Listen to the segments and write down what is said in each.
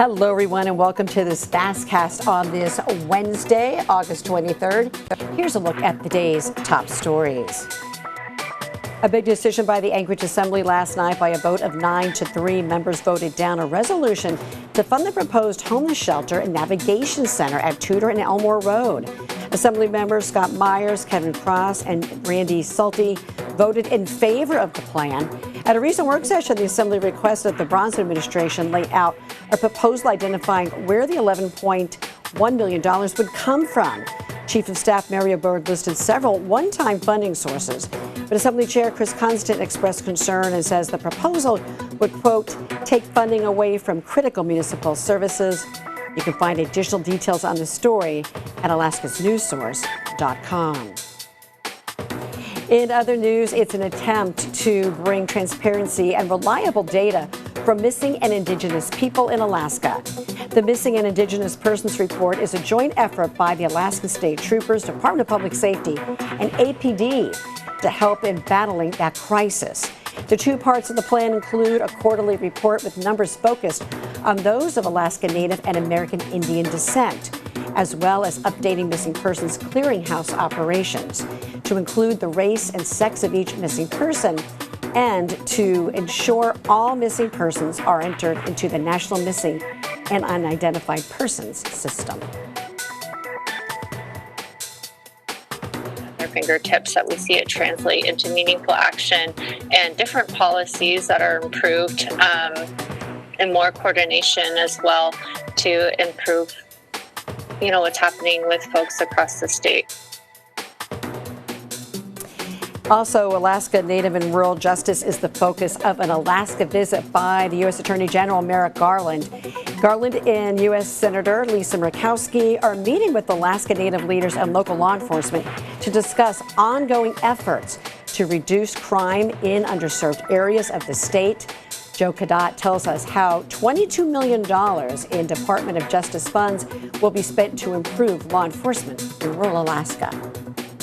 Hello, everyone, and welcome to this FastCast on this Wednesday, August 23rd. Here's a look at the day's top stories. A big decision by the Anchorage Assembly last night. By a vote of 9-3, members voted down a resolution to fund the proposed homeless shelter and navigation center at Tudor and Elmore Road. Assembly members Scott Myers, Kevin Cross, and Randy Sulte voted in favor of the plan. At a recent work session, the Assembly requested the Bronson administration lay out a proposal identifying where the $11.1 million would come from. Chief of Staff Mario Berg listed several one-time funding sources, but Assembly Chair Chris Constant expressed concern and says the proposal would, quote, take funding away from critical municipal services. You can find additional details on the story at alaskasnewssource.com. In other news, it's an attempt to bring transparency and reliable data from missing and Indigenous people in Alaska. The Missing and Indigenous Persons Report is a joint effort by the Alaska State Troopers, Department of Public Safety, and APD to help in battling that crisis. The two parts of the plan include a quarterly report with numbers focused on those of Alaska Native and American Indian descent, as well as updating missing persons clearinghouse operations to include the race and sex of each missing person and to ensure all missing persons are entered into the National Missing and Unidentified Persons System. Their fingertips that we see it translate into meaningful action and different policies that are improved and more coordination as well to improve what's happening with folks across the state. Also, Alaska Native and Rural Justice is the focus of an Alaska visit by the U.S. Attorney General Merrick Garland. Garland and U.S. Senator Lisa Murkowski are meeting with Alaska Native leaders and local law enforcement to discuss ongoing efforts to reduce crime in underserved areas of the state. Joe Cadat tells us how $22 million in Department of Justice funds will be spent to improve law enforcement in rural Alaska.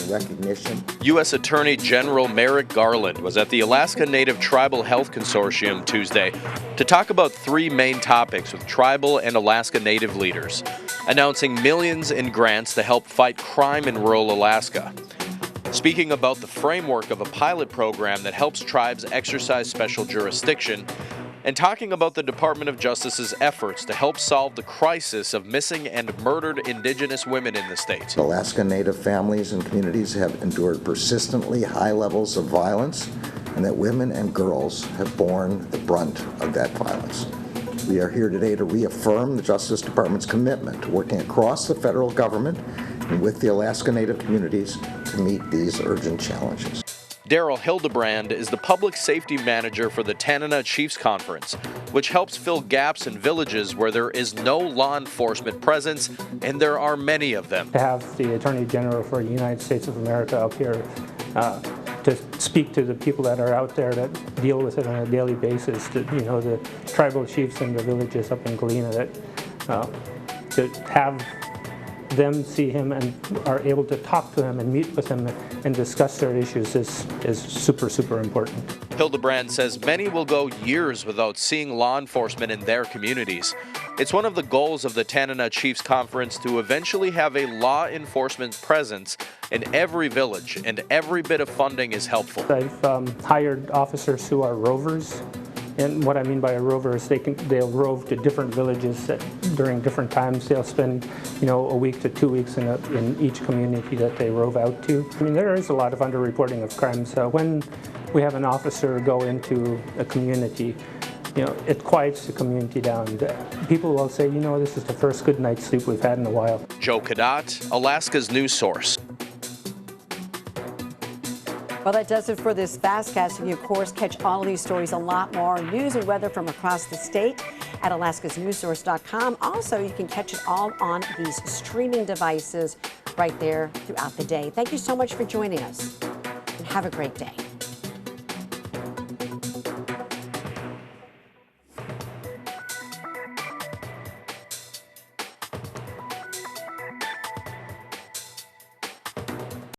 Recognition. U.S. Attorney General Merrick Garland was at the Alaska Native Tribal Health Consortium Tuesday to talk about three main topics with tribal and Alaska Native leaders, announcing millions in grants to help fight crime in rural Alaska. Speaking about the framework of a pilot program that helps tribes exercise special jurisdiction, and talking about the Department of Justice's efforts to help solve the crisis of missing and murdered Indigenous women in the state. Alaska Native families and communities have endured persistently high levels of violence, and that women and girls have borne the brunt of that violence. We are here today to reaffirm the Justice Department's commitment to working across the federal government and with the Alaska Native communities to meet these urgent challenges. Daryl Hildebrand is the Public Safety Manager for the Tanana Chiefs Conference, which helps fill gaps in villages where there is no law enforcement presence, and there are many of them. To have the Attorney General for the United States of America up here to speak to the people that are out there that deal with it on a daily basis, the tribal chiefs in the villages up in Galena, that to have them see him and are able to talk to him and meet with him and discuss their issues is super, super important. Hildebrand says many will go years without seeing law enforcement in their communities. It's one of the goals of the Tanana Chiefs Conference to eventually have a law enforcement presence in every village, and every bit of funding is helpful. I've hired officers who are rovers. And what I mean by a rover is they'll rove to different villages during different times. They'll spend, a week to 2 weeks in each community that they rove out to. I mean, there is a lot of underreporting of crimes. When we have an officer go into a community, it quiets the community down. People will say, this is the first good night's sleep we've had in a while. Joe Cadat, Alaska's News Source. Well, that does it for this FastCast. And you, of course, catch all of these stories, a lot more news and weather from across the state at alaskasnewssource.com. Also, you can catch it all on these streaming devices right there throughout the day. Thank you so much for joining us, and have a great day.